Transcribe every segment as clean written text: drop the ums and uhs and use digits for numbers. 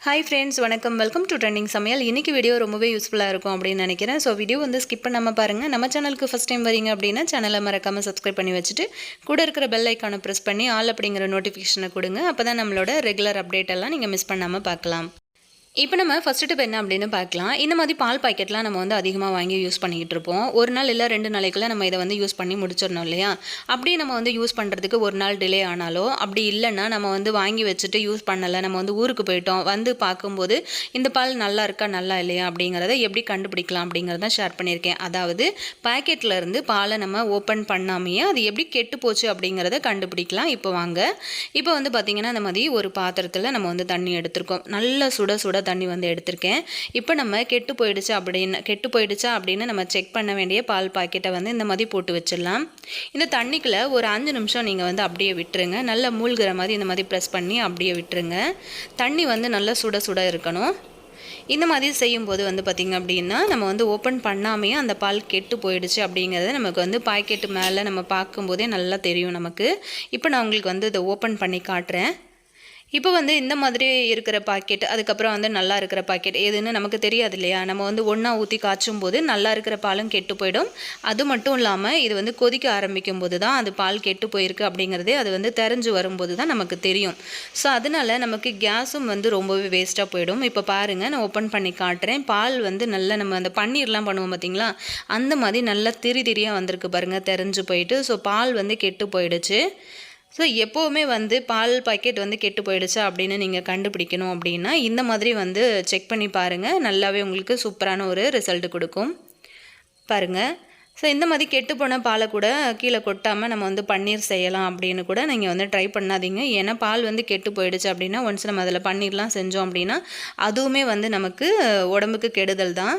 Hi friends, வணக்கம். Welcome to trending சமையல். இன்றைக்கி வீடியோ ரொம்பவே யூஸ்ஃபுல்லாக இருக்கும் அப்படின்னு நினைக்கிறேன். ஸோ வீடியோ வந்து ஸ்கிப் பண்ணாமல் பாருங்கள். நம்ம சேனலுக்கு ஃபஸ்ட் டைம் வரீங்க அப்படின்னா சேனலை மறக்காமல் சப்ஸ்கிரைப் பண்ணி வச்சுட்டு கூட இருக்கிற பெல் ஐக்கானை ப்ரெஸ் பண்ணி ஆல் அப்படிங்கிற நோட்டிஃபிகேஷனை கொடுங்க. அப்போ தான் நம்மளோட ரெகுலர் அப்டேட் எல்லாம் நீங்கள் மிஸ் பண்ணாமல் பார்க்கலாம். இப்போ நம்ம ஃபஸ்ட்டு டிப் என்ன அப்படின்னு பார்க்கலாம். இந்த மாதிரி பால் பாக்கெட்லாம் நம்ம வந்து அதிகமாக வாங்கி யூஸ் பண்ணிக்கிட்டு இருப்போம். ஒரு நாள் இல்லை 2 நாளைக்குள்ளே நம்ம இதை வந்து யூஸ் பண்ணி முடிச்சிடணும் இல்லையா? அப்படியே நம்ம வந்து யூஸ் பண்ணுறதுக்கு ஒரு நாள் டிலே ஆனாலோ, அப்படி இல்லைன்னா நம்ம வந்து வாங்கி வச்சுட்டு யூஸ் பண்ணலை, நம்ம வந்து ஊருக்கு போயிட்டோம், வந்து பார்க்கும்போது இந்த பால் நல்லா இருக்கா நல்லா இல்லையா அப்படிங்கிறத எப்படி கண்டுபிடிக்கலாம் அப்படிங்கிறத ஷேர் பண்ணியிருக்கேன். அதாவது பாக்கெட்டில் இருந்து பாலை நம்ம ஓப்பன் பண்ணாமையே அது எப்படி கெட்டு போச்சு அப்படிங்கிறத கண்டுபிடிக்கலாம். இப்போ வாங்க. இப்போ வந்து பார்த்திங்கன்னா இந்த மாதிரி ஒரு பாத்திரத்தில் நம்ம வந்து தண்ணி எடுத்திருக்கோம். நல்ல சுட சுட தண்ணி வந்து எடுத்திருக்கேன். இப்போ நம்ம கெட்டு போயிடுச்சா அப்படின்னு நம்ம செக் பண்ண வேண்டிய பால் பாக்கெட்டை வந்து இந்த மாதிரி போட்டு வச்சிடலாம். இந்த தண்ணிக்குள்ளே ஒரு 5 நிமிஷம் நீங்கள் வந்து அப்படியே விட்டுருங்க. நல்லா மூழ்கிற மாதிரி இந்த மாதிரி ப்ரெஸ் பண்ணி அப்படியே விட்டுருங்க. தண்ணி வந்து நல்லா சுட சுட இருக்கணும். இந்த மாதிரி செய்யும்போது வந்து பார்த்திங்க அப்படின்னா நம்ம வந்து ஓப்பன் பண்ணாமையே அந்த பால் கெட்டு போயிடுச்சு அப்படிங்கிறது நமக்கு வந்து பாக்கெட்டு மேலே நம்ம பார்க்கும்போதே நல்லா தெரியும் நமக்கு. இப்போ நான் உங்களுக்கு வந்து இதை ஓப்பன் பண்ணி காட்டுறேன். இப்போ வந்து இந்த மாதிரி இருக்கிற பாக்கெட், அதுக்கப்புறம் வந்து நல்லா இருக்கிற பாக்கெட் எதுன்னு நமக்கு தெரியாது இல்லையா? நம்ம வந்து ஒன்றா ஊற்றி காய்ச்சும் போது நல்லா இருக்கிற பாலும் கெட்டு போயிடும். அது மட்டும் இல்லாமல் இது வந்து கொதிக்க ஆரம்பிக்கும் போது தான் அது பால் கெட்டு போயிருக்கு அப்படிங்கிறதே அது வந்து தெரிஞ்சு வரும்போது தான் நமக்கு தெரியும். ஸோ அதனால நமக்கு கேஸும் வந்து ரொம்பவே வேஸ்ட்டாக போயிடும். இப்போ பாருங்கள், நான் ஓப்பன் பண்ணி காட்டுறேன். பால் வந்து நல்லா நம்ம அந்த பன்னீர்லாம் பண்ணுவோம் பார்த்திங்களா, அந்த மாதிரி நல்லா திரியாக வந்திருக்கு பாருங்கள், தெரிஞ்சு போயிட்டு. ஸோ பால் வந்து கெட்டு போயிடுச்சு. ஸோ எப்போவுமே வந்து பால் பாக்கெட் வந்து கெட்டு போயிடுச்சா அப்படின்னு நீங்கள் கண்டுபிடிக்கணும் அப்படின்னா இந்த மாதிரி வந்து செக் பண்ணி பாருங்கள். நல்லாவே உங்களுக்கு சூப்பரான ஒரு ரிசல்ட் கொடுக்கும். பாருங்கள். ஸோ இந்த மாதிரி கெட்டு போன பாலை கூட கீழே கொட்டாமல் நம்ம வந்து பன்னீர் செய்யலாம் அப்படின்னு கூட நீங்கள் வந்து ட்ரை பண்ணாதீங்க. ஏன்னா பால் வந்து கெட்டு போயிடுச்சு அப்படின்னா ஒன்ஸ் நம்ம அதில் பன்னீர்லாம் செஞ்சோம் அப்படின்னா அதுவுமே வந்து நமக்கு உடம்புக்கு கெடுதல் தான்.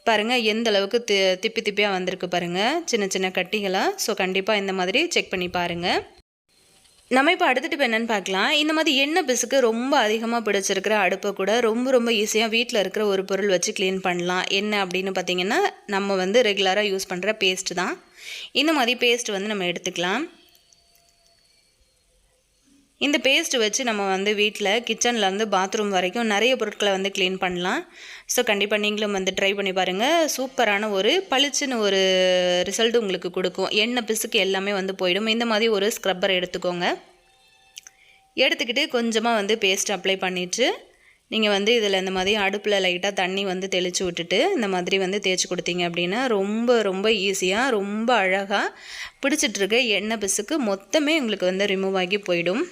பாருங்கள் எந்த அளவுக்கு திப்பியாக வந்திருக்கு பாருங்கள், சின்ன சின்ன கட்டிகளாக. ஸோ கண்டிப்பாக இந்த மாதிரி செக் பண்ணி பாருங்கள். நம்ம இப்போ அடுத்த டிப் என்னென்னு பார்க்கலாம். இந்த மாதிரி எண்ணெய் பிசுக்கு ரொம்ப அதிகமாக பிடிச்சிருக்கிற அடுப்பை கூட ரொம்ப ஈஸியாக வீட்டில் இருக்கிற ஒரு பொருள் வச்சு க்ளீன் பண்ணலாம். என்ன அப்படின்னு பார்த்தீங்கன்னா, நம்ம வந்து ரெகுலராக யூஸ் பண்ணுற பேஸ்ட் தான். இந்த மாதிரி பேஸ்ட் வந்து நம்ம எடுத்துக்கலாம். இந்த பேஸ்ட் வச்சு நம்ம வந்து வீட்டில் கிச்சன்லேருந்து பாத்ரூம் வரைக்கும் நிறைய பொருட்களை வந்து க்ளீன் பண்ணலாம். ஸோ கண்டிப்பாக நீங்களும் வந்து ட்ரை பண்ணி பாருங்கள். சூப்பரான ஒரு பளிச்சுன்னு ஒரு ரிசல்ட் உங்களுக்கு கொடுக்கும். எண்ணெய் பிசுக்கு எல்லாமே வந்து போயிடும். இந்த மாதிரி ஒரு ஸ்க்ரப்பர் எடுத்துக்கோங்க. எடுத்துக்கிட்டு கொஞ்சமாக வந்து பேஸ்ட் அப்ளை பண்ணிவிட்டு நீங்கள் வந்து இதில் இந்த மாதிரி அடுப்பில் லைட்டாக தண்ணி வந்து தெளித்து விட்டுட்டு இந்த மாதிரி வந்து தேய்ச்சி கொடுத்தீங்க அப்படின்னா ரொம்ப ஈஸியாக ரொம்ப அழகாக பிடிச்சிட்ருக்க எண்ணெய் பிசுக்கு மொத்தமே உங்களுக்கு வந்து ரிமூவ் ஆகி போயிடும்.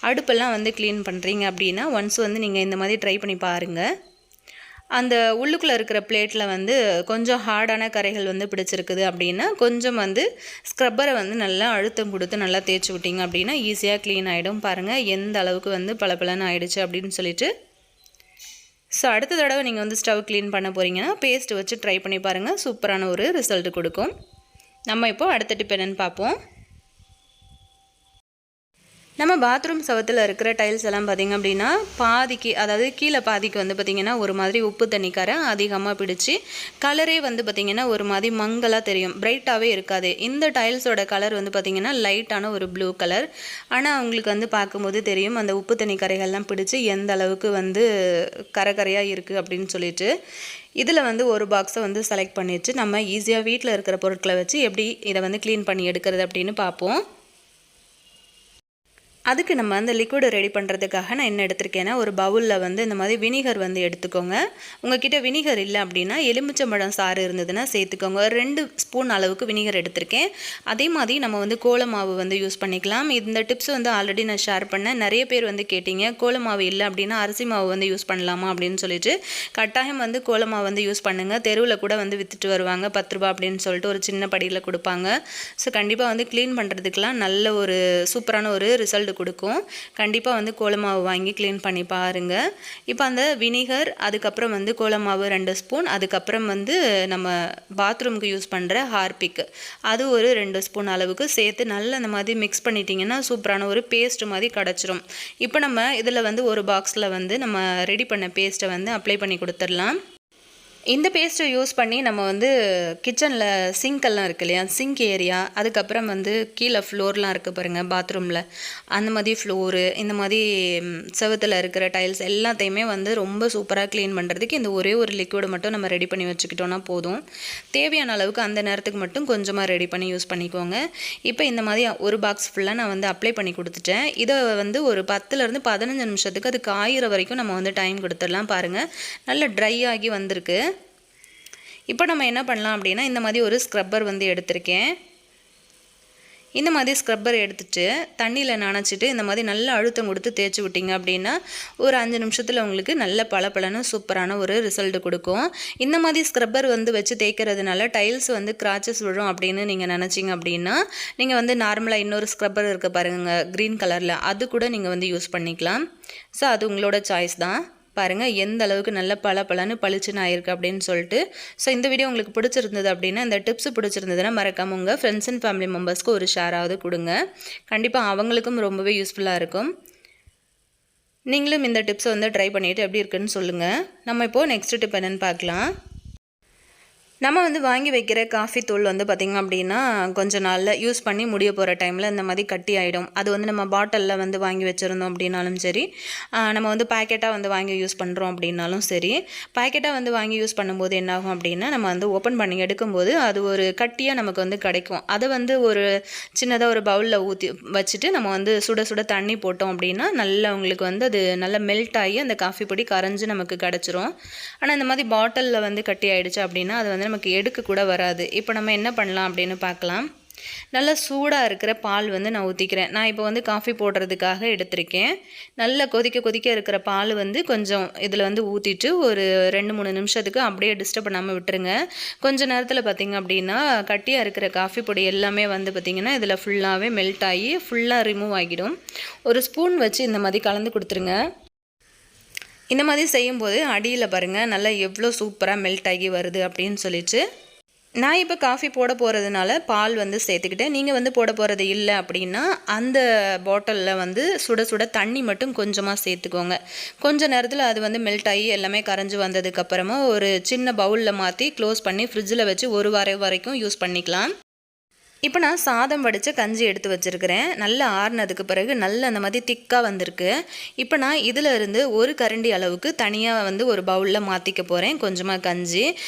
அடுப்பெல்லாம் வந்து க்ளீன் பண்ணுறீங்க அப்படின்னா ஒன்ஸ் வந்து நீங்கள் இந்த மாதிரி ட்ரை பண்ணி பாருங்கள். அந்த உள்ளுக்குள்ளே இருக்கிற பிளேட்டில் வந்து கொஞ்சம் ஹார்டான கரைகள் வந்து பிடிச்சிருக்குது அப்படின்னா கொஞ்சம் வந்து ஸ்க்ரப்பரை வந்து நல்லா அழுத்தம் கொடுத்து நல்லா தேய்ச்சி விட்டிங்க அப்படின்னா ஈஸியாக க்ளீன் ஆகிடும். பாருங்கள் எந்த அளவுக்கு வந்து பளபளன்னு ஆகிடுச்சு அப்படின்னு சொல்லிட்டு. ஸோ அடுத்த தடவை நீங்கள் வந்து ஸ்டவ் க்ளீன் பண்ண போகிறீங்கன்னா பேஸ்ட் வச்சு ட்ரை பண்ணி பாருங்கள். சூப்பரான ஒரு ரிசல்ட் கொடுக்கும். நம்ம இப்போது அடுத்த டிப் என்னென்னு பார்ப்போம். நம்ம பாத்ரூம் சவத்தில் இருக்கிற டைல்ஸ் எல்லாம் பார்த்திங்க அப்படின்னா பாதிக்கு, அதாவது கீழே பாதிக்கு வந்து பார்த்திங்கன்னா ஒரு மாதிரி உப்பு தண்ணிக்காரை அதிகமாக பிடிச்சி கலரே வந்து பார்த்திங்கன்னா ஒரு மாதிரி மங்கலாக தெரியும், பிரைட்டாகவே இருக்காது. இந்த டைல்ஸோட கலர் வந்து பார்த்திங்கன்னா லைட்டான ஒரு ப்ளூ கலர். ஆனால் அவங்களுக்கு வந்து பார்க்கும்போது தெரியும் அந்த உப்பு தண்ணி கரைகள்லாம் பிடிச்சி எந்த அளவுக்கு வந்து கரையாக இருக்குது அப்படின்னு சொல்லிட்டு. இதில் வந்து ஒரு பாக்ஸை வந்து செலக்ட் பண்ணிட்டு நம்ம ஈஸியாக வீட்டில் இருக்கிற பொருட்களை வச்சு எப்படி இதை வந்து க்ளீன் பண்ணி எடுக்கிறது அப்படின்னு பார்ப்போம். அதுக்கு நம்ம அந்த லிக்விடு ரெடி பண்ணுறதுக்காக நான் என்ன எடுத்திருக்கேன்னா ஒரு பவுலில் வந்து இந்த மாதிரி வினிகர் வந்து எடுத்துக்கோங்க. உங்ககிட்ட வினிகர் இல்லை அப்படின்னா எலுமிச்சம்பழம் சாறு இருந்ததுன்னா சேர்த்துக்கோங்க. 2 ஸ்பூன் அளவுக்கு வினிகர் எடுத்திருக்கேன். அதே மாதிரி நம்ம வந்து கோலமாவு வந்து யூஸ் பண்ணிக்கலாம். இந்த டிப்ஸ் வந்து ஆல்ரெடி நான் ஷேர் பண்ணேன். நிறைய பேர் வந்து கேட்டிங்க கோலமாவு இல்லை அப்படின்னா அரிசி மாவு வந்து யூஸ் பண்ணலாமா அப்படின்னு சொல்லிட்டு. கட்டாயம் வந்து கோலமாவு வந்து யூஸ் பண்ணுங்கள். தெருவில் கூட வந்து விற்றுட்டு வருவாங்க, 10 ரூபா அப்படின்னு சொல்லிட்டு ஒரு சின்ன படியில் கொடுப்பாங்க. ஸோ கண்டிப்பாக வந்து க்ளீன் பண்ணுறதுக்கெலாம் நல்ல ஒரு சூப்பரான ஒரு ரிசல்ட் கொடுக்கும். கண்டிப்பாக வந்து கோலமாவு வாங்கி க்ளீன் பண்ணி பாருங்கள். இப்போ அந்த வினிகர், அதுக்கப்புறம் வந்து கோலமாவு 2 ஸ்பூன், அதுக்கப்புறம் வந்து நம்ம பாத்ரூமுக்கு யூஸ் பண்ணுற ஹார்பிக் அது ஒரு 2 ஸ்பூன் அளவுக்கு சேர்த்து நல்லா இந்த மாதிரி மிக்ஸ் பண்ணிட்டீங்கன்னா சூப்பரான ஒரு பேஸ்ட் மாதிரி கிடச்சிரும். இப்போ நம்ம இதில் வந்து ஒரு பாக்ஸில் வந்து நம்ம ரெடி பண்ண பேஸ்ட்டை வந்து அப்ளை பண்ணி கொடுத்துடலாம். இந்த பேஸ்ட்டை யூஸ் பண்ணி நம்ம வந்து கிச்சனில் சிங்க்கெல்லாம் இருக்கு இல்லையா, சிங்க் ஏரியா, அதுக்கப்புறம் வந்து கீழே ஃப்ளோர்லாம் இருக்குது பாருங்கள் பாத்ரூமில், அந்த மாதிரி ஃப்ளோரு, இந்த மாதிரி செவத்தில் இருக்கிற டைல்ஸ் எல்லாத்தையுமே வந்து ரொம்ப சூப்பராக க்ளீன் பண்ணுறதுக்கு இந்த ஒரே ஒரு லிக்விடு மட்டும் நம்ம ரெடி பண்ணி வச்சுக்கிட்டோன்னா போதும். தேவையான அளவுக்கு அந்த நேரத்துக்கு மட்டும் கொஞ்சமாக ரெடி பண்ணி யூஸ் பண்ணிக்கோங்க. இப்போ இந்த மாதிரி ஒரு பாக்ஸ் ஃபுல்லாக நான் வந்து அப்ளை பண்ணி கொடுத்துட்டேன். இதை வந்து ஒரு 10லேருந்து 15 நிமிஷத்துக்கு அது காயிற வரைக்கும் நம்ம வந்து டைம் கொடுத்துடலாம். பாருங்கள் நல்லா ட்ரை ஆகி வந்திருக்கு. இப்போ நம்ம என்ன பண்ணலாம் அப்படின்னா, இந்த மாதிரி ஒரு ஸ்க்ரப்பர் வந்து எடுத்திருக்கேன். இந்த மாதிரி ஸ்க்ரப்பர் எடுத்துட்டு தண்ணியில் நனைச்சிட்டு இந்த மாதிரி நல்லா அழுத்தம் கொடுத்து தேய்ச்சி விட்டிங்க அப்படின்னா ஒரு 5 நிமிஷத்தில் உங்களுக்கு நல்ல பளபளன்னு சூப்பரான ஒரு ரிசல்ட் கொடுக்கும். இந்த மாதிரி ஸ்க்ரப்பர் வந்து வச்சு தேய்க்கிறதுனால டைல்ஸ் வந்து கிராச்சஸ் விழும் அப்படின்னு நீங்கள் நினச்சிங்க அப்படின்னா நீங்கள் வந்து நார்மலாக இன்னொரு ஸ்க்ரப்பர் இருக்க பாருங்கள் க்ரீன் கலரில், அது கூட நீங்கள் வந்து யூஸ் பண்ணிக்கலாம். ஸோ அது உங்களோட சாய்ஸ் தான். பாருங்கள் எந்த அளவுக்கு நல்ல பளபளன்னு பளிச்சுன்னு ஆயிருக்கு அப்படின்னு சொல்லிட்டு. ஸோ இந்த வீடியோ உங்களுக்கு பிடிச்சிருந்தது அப்படின்னா, இந்த டிப்ஸ் பிடிச்சிருந்ததுன்னா மறக்காம உங்கள் ஃப்ரெண்ட்ஸ் அண்ட் ஃபேமிலி மெம்பர்ஸ்க்கு ஒரு ஷேராவது கொடுங்க. கண்டிப்பாக அவங்களுக்கும் ரொம்பவே யூஸ்ஃபுல்லாக இருக்கும். நீங்களும் இந்த டிப்ஸை வந்து ட்ரை பண்ணிவிட்டு எப்படி இருக்குன்னு சொல்லுங்கள். நம்ம இப்போது நெக்ஸ்ட் டிப் என்னென்னு பார்க்கலாம். நம்ம வந்து வாங்கி வைக்கிற காஃபி தூள் வந்து பார்த்திங்க அப்படின்னா கொஞ்சம் நாளில் யூஸ் பண்ணி முடிய போகிற டைமில் இந்த மாதிரி கட்டி ஆகிடும். அது வந்து நம்ம பாட்டிலில் வந்து வாங்கி வச்சுருந்தோம் அப்படின்னாலும் சரி, நம்ம வந்து பேக்கெட்டாக வந்து வாங்கி யூஸ் பண்ணுறோம் அப்படின்னாலும் சரி, பேக்கெட்டாக வந்து வாங்கி யூஸ் பண்ணும்போது என்னாகும் அப்படின்னா நம்ம வந்து ஓப்பன் பண்ணி எடுக்கும்போது அது ஒரு கட்டியாக நமக்கு வந்து கிடைக்கும். அதை வந்து ஒரு சின்னதாக ஒரு பவுலில் ஊற்றி வச்சுட்டு நம்ம வந்து சுட சுட தண்ணி போட்டோம் அப்படின்னா நல்லா உங்களுக்கு வந்து அது நல்லா மெல்ட் ஆகி அந்த காஃபி பொடி கரைஞ்சி நமக்கு கிடச்சிரும். ஆனால் இந்த மாதிரி பாட்டிலில் வந்து கட்டி ஆகிடுச்சு அப்படின்னா அது வந்து நமக்கு எடுக்க கூட வராது. இப்போ நம்ம என்ன பண்ணலாம் அப்படின்னு பார்க்கலாம். நல்லா சூடாக இருக்கிற பால் வந்து நான் ஊற்றிக்கிறேன். நான் இப்போ வந்து காஃபி போடுறதுக்காக எடுத்திருக்கேன். நல்லா கொதிக்க கொதிக்க இருக்கிற பால் வந்து கொஞ்சம் இதில் வந்து ஊற்றிட்டு ஒரு 2-3 நிமிஷத்துக்கு அப்படியே டிஸ்டர்ப் பண்ணாமல் விட்டுருங்க. கொஞ்சம் நேரத்தில் பார்த்திங்க அப்படின்னா கட்டியாக இருக்கிற காஃபி பொடி எல்லாமே வந்து பார்த்திங்கன்னா இதில் ஃபுல்லாகவே மெல்ட் ஆகி ஃபுல்லாக ரிமூவ் ஆகிடும். ஒரு ஸ்பூன் வச்சு இந்த மாதிரி கலந்து கொடுத்துருங்க. இந்த மாதிரி செய்யும்போது அடியில் பாருங்கள் நல்லா எவ்வளோ சூப்பராக மெல்ட் ஆகி வருது அப்படின்னு சொல்லிட்டு. நான் இப்போ காஃபி போட போகிறதுனால பால் வந்து சேர்த்துக்கிட்டேன். நீங்கள் வந்து போட போகிறது இல்லை அப்படின்னா அந்த பாட்டிலில் வந்து சுட சுட தண்ணி மட்டும் கொஞ்சமாக சேர்த்துக்கோங்க. கொஞ்சம் நேரத்தில் அது வந்து மெல்ட் ஆகி எல்லாமே கரைஞ்சி வந்ததுக்கப்புறமா ஒரு சின்ன பவுலில் மாற்றி க்ளோஸ் பண்ணி ஃப்ரிட்ஜில் வச்சு ஒரு வாரம் வரைக்கும் யூஸ் பண்ணிக்கலாம். இப்போ நான் சாதம் வடித்த கஞ்சி எடுத்து வச்சுருக்கிறேன். நல்லா ஆறுனதுக்கு பிறகு நல்ல அந்த மாதிரி திக்காக வந்திருக்கு. இப்போ நான் இதில் இருந்து ஒரு கரண்டி அளவுக்கு தனியாக வந்து ஒரு பவுலில் மாற்றிக்க போகிறேன் கொஞ்சமாக கஞ்சி.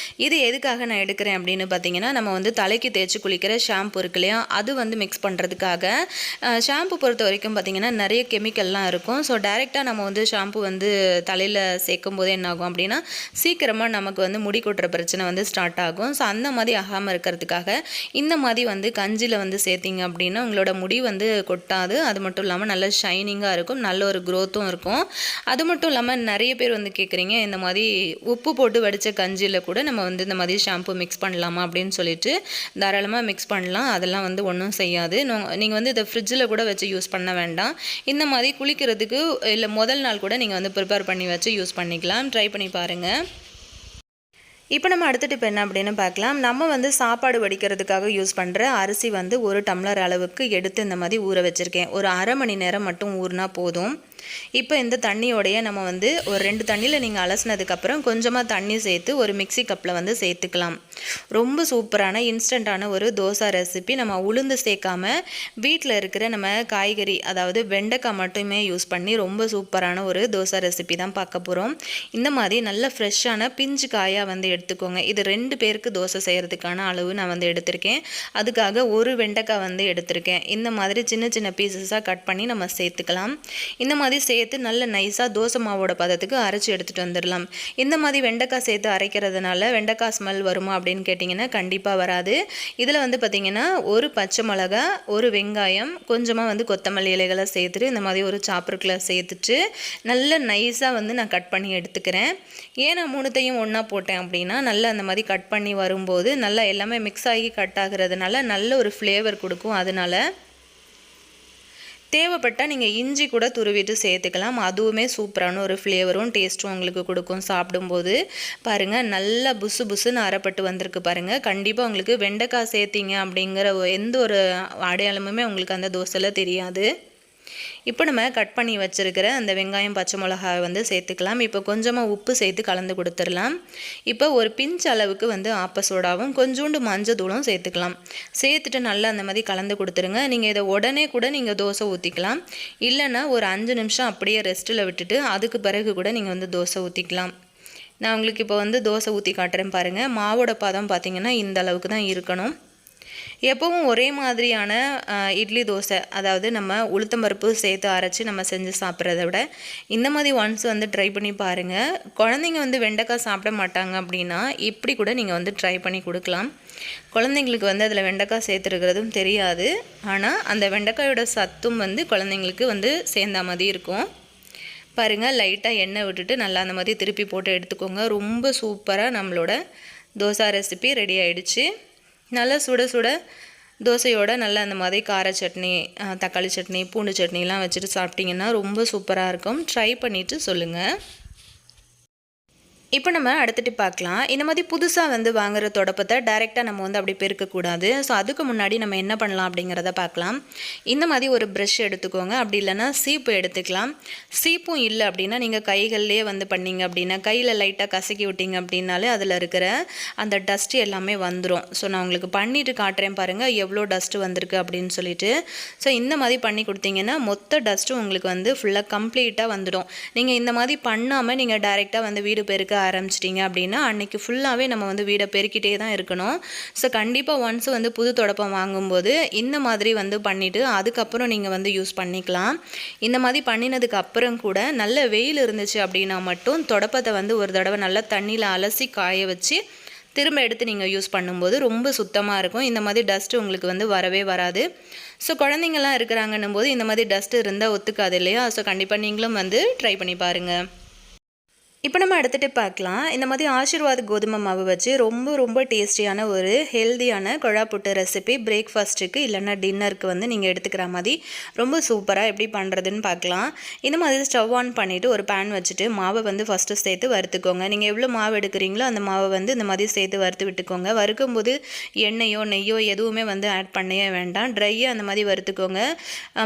இது எதுக்காக நான் எடுக்கிறேன் அப்படின்னு பார்த்தீங்கன்னா, நம்ம வந்து தலைக்கு தேய்ச்சி குளிக்கிற ஷாம்பு இருக்கு இல்லையா, அது வந்து மிக்ஸ் பண்ணுறதுக்காக. ஷாம்பு பொறுத்த வரைக்கும் பார்த்திங்கன்னா நிறைய கெமிக்கல்லாம் இருக்கும். ஸோ டைரெக்டாக நம்ம வந்து ஷாம்பு வந்து தலையில் சேர்க்கும் போது என்ன ஆகும் அப்படின்னா சீக்கிரமாக நமக்கு வந்து முடி கொட்டுற பிரச்சனை வந்து ஸ்டார்ட் ஆகும். ஸோ அந்த மாதிரி ஆகாமல் இருக்கிறதுக்காக இந்த மாதிரி வந்து கஞ்சியில் வந்து சேர்த்திங்க அப்படின்னா உங்களோட முடி வந்து கொட்டாது. அது மட்டும் இல்லாமல் நல்ல ஷைனிங்காக இருக்கும், நல்ல ஒரு க்ரோத்தும் இருக்கும். அது மட்டும் இல்லாமல் நிறைய பேர் வந்து கேட்குறீங்க, இந்த மாதிரி உப்பு போட்டு வடித்த கஞ்சியில் கூட நம்ம வந்து இந்த மாதிரி ஷாம்பு மிக்ஸ் பண்ணலாமா அப்படின்னு சொல்லிட்டு. தாராளமாக மிக்ஸ் பண்ணலாம், அதெல்லாம் வந்து ஒன்றும் செய்யாது. நீங்கள் வந்து இதை ஃப்ரிட்ஜில் கூட வச்சு யூஸ் பண்ண வேண்டாம். இந்த மாதிரி குளிக்கிறதுக்கு இல்லை முதல் நாள் கூட நீங்கள் வந்து ப்ரிப்பேர் பண்ணி வச்சு யூஸ் பண்ணிக்கலாம். ட்ரை பண்ணி பாருங்கள். இப்போ நம்ம அடுத்த டிப் என்ன அப்படின்னு பார்க்கலாம். நம்ம வந்து சாப்பாடு வடிக்கிறதுக்காக யூஸ் பண்ணுற அரிசி வந்து 1 டம்ளர் அளவுக்கு எடுத்து இந்த மாதிரி ஊற வச்சுருக்கேன். ஒரு அரை மணி நேரம் மட்டும் ஊறினா போதும். இப்போ இந்த தண்ணியோடைய நம்ம வந்து ஒரு 2 தண்ணியில் நீங்கள் அலசினதுக்கப்புறம் கொஞ்சமாக தண்ணி சேர்த்து ஒரு மிக்சி கப்பில் வந்து சேர்த்துக்கலாம். ரொம்ப சூப்பரான இன்ஸ்டண்ட்டான ஒரு தோசை ரெசிபி. நம்ம உளுந்து சேர்க்காம வீட்டில் இருக்கிற நம்ம காய்கறி, அதாவது வெண்டைக்காய் மட்டுமே யூஸ் பண்ணி ரொம்ப சூப்பரான ஒரு தோசை ரெசிபி தான் பார்க்க போகிறோம். இந்த மாதிரி நல்ல ஃப்ரெஷ்ஷான பிஞ்சு காயாக வந்து எடுத்துக்கோங்க. இது 2 பேருக்கு தோசை செய்கிறதுக்கான அளவு நான் வந்து எடுத்திருக்கேன். அதுக்காக ஒரு வெண்டைக்காய் வந்து எடுத்திருக்கேன். இந்த மாதிரி சின்ன சின்ன பீசஸாக கட் பண்ணி நம்ம சேர்த்துக்கலாம். இந்த மாதிரி சேர்த்து நல்ல நைஸாக தோசை மாவோட பதத்துக்கு அரைச்சி எடுத்துகிட்டு வந்துடலாம். இந்த மாதிரி வெண்டைக்காய் சேர்த்து அரைக்கிறதுனால வெண்டைக்காய் ஸ்மெல் வருமா அப்படின்னு கேட்டிங்கன்னா கண்டிப்பாக வராது. இதில் வந்து பார்த்திங்கன்னா ஒரு பச்சை மிளகா, ஒரு வெங்காயம், கொஞ்சமாக வந்து கொத்தமல்லி இலைகளை சேர்த்துட்டு இந்த மாதிரி ஒரு சாப்பருக்குள்ள சேர்த்துட்டு நல்ல நைஸாக வந்து நான் கட் பண்ணி எடுத்துக்கிறேன். ஏன் நான் 3த்தையும் ஒன்றா போட்டேன் அப்படின்னா நல்லா அந்த மாதிரி கட் பண்ணி வரும்போது நல்லா எல்லாமே மிக்ஸ் ஆகி கட் ஆகுறதுனால நல்ல ஒரு ஃப்ளேவர் கொடுக்கும். அதனால் தேவைப்பட்டால் நீங்கள் இஞ்சி கூட துருவிட்டு சேர்த்துக்கலாம். அதுவுமே சூப்பரான ஒரு ஃப்ளேவரும் டேஸ்ட்டும் உங்களுக்கு கொடுக்கும் சாப்பிடும்போது. பாருங்கள் நல்லா புசு புசுன்னு அரைப்பட்டு வந்திருக்கு பாருங்கள். கண்டிப்பாக உங்களுக்கு வெண்டைக்காய் சேர்த்திங்க அப்படிங்கிற எந்த ஒரு அடையாளமுமே உங்களுக்கு அந்த தோசையில் தெரியாது. இப்போ நம்ம கட் பண்ணி வச்சுருக்கிற அந்த வெங்காயம் பச்சை மிளகாய் வந்து சேர்த்துக்கலாம். இப்போ கொஞ்சமாக உப்பு சேர்த்து கலந்து கொடுத்துடலாம். இப்போ ஒரு பிஞ்ச் அளவுக்கு வந்து ஆப்ப சோடாவும் கொஞ்சோண்டு மஞ்சள் தூளும் சேர்த்துக்கலாம். சேர்த்துட்டு நல்லா அந்த மாதிரி கலந்து கொடுத்துருங்க. நீங்கள் இதை உடனே கூட நீங்கள் தோசை ஊற்றிக்கலாம். இல்லைன்னா ஒரு 5 நிமிஷம் அப்படியே ரெஸ்ட்டில் விட்டுட்டு அதுக்கு பிறகு கூட நீங்கள் வந்து தோசை ஊற்றிக்கலாம். நான் உங்களுக்கு இப்போ வந்து தோசை ஊற்றி காட்டுறேன் பாருங்கள். மாவோட பதம் பார்த்திங்கன்னா இந்த அளவுக்கு தான் இருக்கணும். எப்பவும் ஒரே மாதிரியான இட்லி தோசை, அதாவது நம்ம உளுத்தம்பருப்பு சேர்த்து அரைச்சி நம்ம செஞ்சு சாப்பிட்றத விட இந்த மாதிரி ஒன்ஸ் வந்து ட்ரை பண்ணி பாருங்கள். குழந்தைங்க வந்து வெண்டைக்காய் சாப்பிட மாட்டாங்க அப்படின்னா இப்படி கூட நீங்கள் வந்து ட்ரை பண்ணி கொடுக்கலாம். குழந்தைங்களுக்கு வந்து அதில் வெண்டைக்காய் சேர்த்துருக்கிறதும் தெரியாது. ஆனால் அந்த வெண்டைக்காயோட சத்தும் வந்து குழந்தைங்களுக்கு வந்து சேர்ந்த மாதிரி இருக்கும். பாருங்கள், லைட்டாக எண்ணெய் விட்டுட்டு நல்லா அந்த மாதிரி திருப்பி போட்டு எடுத்துக்கோங்க. ரொம்ப சூப்பராக நம்மளோட தோசை ரெசிபி ரெடி ஆகிடுச்சு. நல்லா சுட சுட தோசையோட நல்லா அந்த மாதிரி கார சட்னி, தக்காளி சட்னி, பூண்டு சட்னிலாம் வச்சுட்டு சாப்பிட்டிங்கன்னா ரொம்ப சூப்பராக இருக்கும். ட்ரை பண்ணிவிட்டு சொல்லுங்கள். இப்போ நம்ம அடுத்துட்டு பார்க்கலாம். இந்த மாதிரி புதுசாக வந்து வாங்குகிற தொடப்பத்தை டைரெக்டாக நம்ம வந்து அப்படி பெருக்கக்கூடாது. ஸோ அதுக்கு முன்னாடி நம்ம என்ன பண்ணலாம் அப்படிங்கிறத பார்க்கலாம். இந்த மாதிரி ஒரு ப்ரஷ் எடுத்துக்கோங்க. அப்படி இல்லைன்னா சீப்பு எடுத்துக்கலாம். சீப்பும் இல்லை அப்படின்னா நீங்கள் கைகள்லேயே வந்து பண்ணிங்க அப்படின்னா கையில் லைட்டாக கசக்கி விட்டிங்க அப்படின்னாலே அதில் இருக்கிற அந்த டஸ்ட்டு எல்லாமே வந்துடும். ஸோ நான் உங்களுக்கு பண்ணிவிட்டு காட்டுறேன் பாருங்கள் எவ்வளோ டஸ்ட்டு வந்திருக்கு அப்படின்னு சொல்லிட்டு. ஸோ இந்த மாதிரி பண்ணி கொடுத்தீங்கன்னா மொத்த டஸ்ட்டும் உங்களுக்கு வந்து ஃபுல்லாக கம்ப்ளீட்டாக வந்துடும். நீங்கள் இந்த மாதிரி பண்ணாமல் நீங்கள் டைரெக்டாக வந்து வீடு பெருக்க ஆரம்பிச்சிட்டிங்க அப்படின்னா அன்றைக்கி ஃபுல்லாகவே நம்ம வந்து வீடை பெருக்கிட்டே தான் இருக்கணும். ஸோ கண்டிப்பாக ஒன்ஸ் வந்து புது தொடப்பம் வாங்கும்போது இந்த மாதிரி வந்து பண்ணிவிட்டு அதுக்கப்புறம் நீங்கள் வந்து யூஸ் பண்ணிக்கலாம். இந்த மாதிரி பண்ணினதுக்கு அப்புறம் கூட நல்ல வெயில் இருந்துச்சு அப்படின்னா மட்டும் தொடப்பத்தை வந்து ஒரு தடவை நல்லா தண்ணியில் அலசி காய வச்சு திரும்ப எடுத்து நீங்கள் யூஸ் பண்ணும்போது ரொம்ப சுத்தமாக இருக்கும். இந்த மாதிரி டஸ்ட்டு உங்களுக்கு வந்து வரவே வராது. ஸோ குழந்தைங்கள்லாம் இருக்கிறாங்கன்னும் போது இந்த மாதிரி டஸ்ட்டு இருந்தால் ஒத்துக்காது இல்லையா? ஸோ கண்டிப்பாக நீங்களும் வந்து ட்ரை பண்ணி பாருங்கள். இப்போ நம்ம எடுத்துகிட்டு பார்க்கலாம். இந்த மாதிரி ஆசீர்வாத் கோதுமை மாவு வச்சு ரொம்ப டேஸ்டியான ஒரு ஹெல்தியான குழா புட்டு ரெசிபி பிரேக்ஃபாஸ்ட்டுக்கு இல்லைன்னா டின்னருக்கு வந்து நீங்கள் எடுத்துக்கிற மாதிரி ரொம்ப சூப்பராக எப்படி பண்ணுறதுன்னு பார்க்கலாம். இந்த மாதிரி ஸ்டவ் ஆன் பண்ணிவிட்டு ஒரு பேன் வச்சுட்டு மாவை வந்து ஃபஸ்ட்டு சேர்த்து வறுத்துக்கோங்க. நீங்கள் எவ்வளோ மாவு எடுக்கிறீங்களோ அந்த மாவை வந்து இந்த மாதிரி சேர்த்து வறுத்து விட்டுக்கோங்க. வறுக்கும்போது எண்ணெயோ நெய்யோ எதுவுமே வந்து ஆட் பண்ணவே வேண்டாம். ட்ரையாக அந்த மாதிரி வறுத்துக்கோங்க.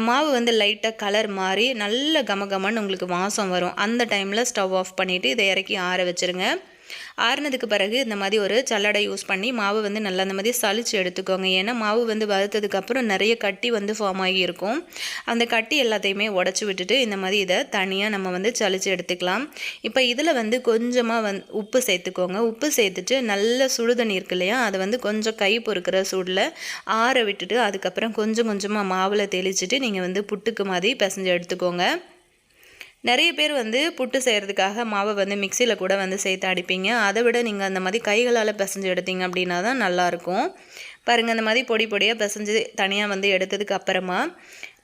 மாவு வந்து லைட்டாக கலர் மாறி நல்ல கமகமன்னு உங்களுக்கு வாசம் வரும். அந்த டைமில் ஸ்டவ் ஆஃப் பண்ணிவிட்டு இதை இறக்கி ஆற வச்சுருங்க. ஆறுனதுக்கு பிறகு இந்த மாதிரி ஒரு சல்லடை யூஸ் பண்ணி மாவு வந்து நல்லா அந்த மாதிரி சலிச்சு எடுத்துக்கோங்க. ஏன்னா மாவு வந்து வறுத்ததுக்கப்புறம் நிறைய கட்டி வந்து ஃபார்ம் ஆகி இருக்கும். அந்த கட்டி எல்லாத்தையுமே உடச்சி விட்டுட்டு இந்த மாதிரி இதை தனியாக நம்ம வந்து சலிச்சு எடுத்துக்கலாம். இப்போ இதில் வந்து கொஞ்சமாக உப்பு சேர்த்துக்கோங்க. உப்பு சேர்த்துட்டு நல்ல சுடுதண்ணி இருக்கு இல்லையா, அதை வந்து கொஞ்சம் கை பொறுக்கிற சூடில் ஆற விட்டுட்டு அதுக்கப்புறம் கொஞ்சமாக மாவில் தெளிச்சுட்டு நீங்கள் வந்து புட்டுக்கு மாதிரி பிசைஞ்சு எடுத்துக்கோங்க. நிறைய பேர் வந்து புட்டு செய்கிறதுக்காக மாவை வந்து மிக்சியில் கூட வந்து சேர்த்து அடிப்பீங்க. அதை விட நீங்கள் அந்த மாதிரி கைகளால் பிசைஞ்சு எடுத்தீங்க அப்படின்னா தான் நல்லாயிருக்கும். பாருங்கள், அந்த மாதிரி பொடியாக பிசைஞ்சு தனியாக வந்து எடுத்ததுக்கு அப்புறமா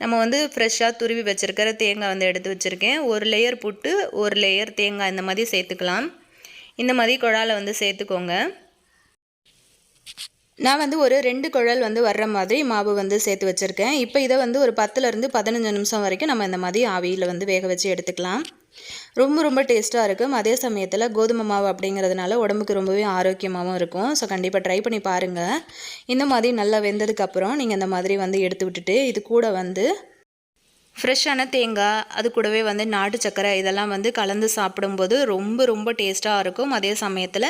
நம்ம வந்து ஃப்ரெஷ்ஷாக துருவி வச்சுருக்கிற தேங்காய் வந்து எடுத்து வச்சுருக்கேன். ஒரு லேயர் புட்டு ஒரு லேயர் தேங்காய் இந்த மாதிரி சேர்த்துக்கலாம். இந்த மாதிரி குழாயில் வந்து சேர்த்துக்கோங்க. நான் வந்து ஒரு 2 குழல் வந்து வர்ற மாதிரி மாவு வந்து சேர்த்து வச்சுருக்கேன். இப்போ இதை வந்து ஒரு 10லேருந்து 15 நிமிஷம் வரைக்கும் நம்ம இந்த மாதிரி ஆவியில் வந்து வேக வச்சு எடுத்துக்கலாம். ரொம்ப டேஸ்ட்டாக இருக்கும். அதே சமயத்தில் கோதுமை மாவு அப்படிங்கிறதுனால உடம்புக்கு ரொம்பவே ஆரோக்கியமாகவும் இருக்கும். ஸோ கண்டிப்பாக ட்ரை பண்ணி பாருங்கள். இந்த மாதிரி நல்லா வெந்ததுக்கப்புறம் நீங்கள் இந்த மாதிரி வந்து எடுத்து விட்டுட்டு இது கூட வந்து ஃப்ரெஷ்ஷான தேங்காய், அது கூடவே வந்து நாட்டு சக்கரை இதெல்லாம் வந்து கலந்து சாப்பிடும்போது ரொம்ப டேஸ்ட்டாக இருக்கும். அதே சமயத்தில்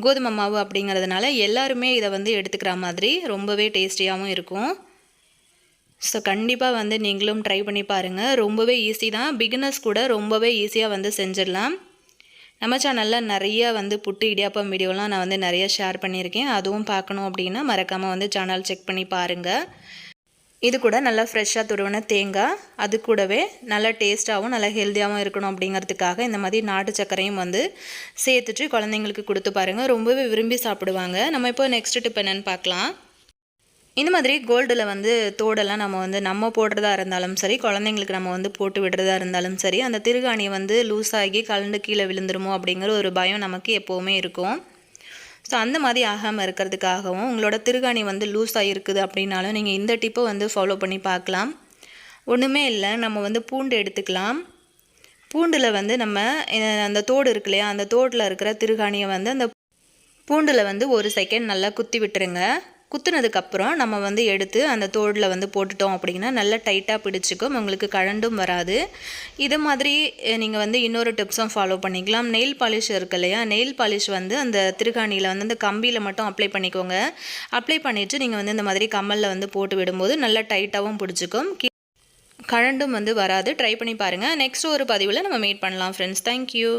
கோதுமை மாவு அப்படிங்கிறதுனால எல்லாருமே இதை வந்து எடுத்துக்கிற மாதிரி ரொம்பவே டேஸ்டியாகவும் இருக்கும். ஸோ கண்டிப்பாக வந்து நீங்களும் ட்ரை பண்ணி பாருங்கள். ரொம்பவே ஈஸி தான். பிகினர்ஸ் கூட ரொம்பவே ஈஸியாக வந்து செஞ்சிடலாம். நம்ம சேனலில் நிறைய வந்து புட்டு இடியாப்பம் வீடியோலாம் நான் வந்து நிறைய ஷேர் பண்ணியிருக்கேன். அதுவும் பார்க்கணும் அப்படின்னா மறக்காமல் வந்து சேனல் செக் பண்ணி பாருங்கள். இது கூட நல்லா ஃப்ரெஷ்ஷாக துருவின தேங்காய், அது கூடவே நல்லா டேஸ்ட்டாகவும் நல்லா ஹெல்த்தியாகவும் இருக்கணும் அப்படிங்கிறதுக்காக இந்த மாதிரி நாட்டு சர்க்கரையும் வந்து சேர்த்துட்டு குழந்தைங்களுக்கு கொடுத்து பாருங்கள். ரொம்பவே விரும்பி சாப்பிடுவாங்க. நம்ம இப்போ நெக்ஸ்ட் டிப் என்னென்னு பார்க்கலாம். இந்த மாதிரி கோல்டில் வந்து தோடெல்லாம் நம்ம போடுறதா இருந்தாலும் சரி, குழந்தைங்களுக்கு நம்ம வந்து போட்டு விடுறதா இருந்தாலும் சரி, அந்த திருகாணி வந்து லூஸ் ஆகி கலந்து கீழே விழுந்துருமோ அப்படிங்கிற ஒரு பயம் நமக்கு எப்போவுமே இருக்கும். ஸோ அந்த மாதிரி ஆகாமல் இருக்கிறதுக்காகவும் உங்களோட திருகாணி வந்து லூஸ் ஆகிருக்குது அப்படின்னாலும் நீங்கள் இந்த டிப்பை வந்து ஃபாலோ பண்ணி பார்க்கலாம். ஒன்றுமே இல்லை, நம்ம வந்து பூண்டு எடுத்துக்கலாம். பூண்டில் வந்து நம்ம அந்த தோடு இருக்கு இல்லையா, அந்த தோட்டில் இருக்கிற திருகாணியை வந்து அந்த பூண்டில் வந்து 1 செகண்ட் நல்லா குத்தி விட்டுருங்க. குத்துனதுக்கப்புறம் நம்ம வந்து எடுத்து அந்த தோடில் வந்து போட்டுட்டோம் அப்படின்னா நல்லா டைட்டாக பிடிச்சிக்கும், உங்களுக்கு கழண்டும் வராது. இது மாதிரி நீங்கள் வந்து இன்னொரு டிப்ஸும் ஃபாலோ பண்ணிக்கலாம். நெயில் பாலிஷ் இருக்கு இல்லையா, நெயில் பாலிஷ் வந்து அந்த திருகாணியில் வந்து அந்த கம்பியில் மட்டும் அப்ளை பண்ணிக்கோங்க. அப்ளை பண்ணிவிட்டு நீங்கள் வந்து இந்த மாதிரி கம்மலில் வந்து போட்டு விடும்போது நல்லா டைட்டாகவும் பிடிச்சிக்கும், கழண்டும் வந்து வராது. ட்ரை பண்ணி பாருங்கள். நெக்ஸ்ட் ஒரு பதிவில் நம்ம மீட் பண்ணலாம் ஃப்ரெண்ட்ஸ். தேங்க்யூ.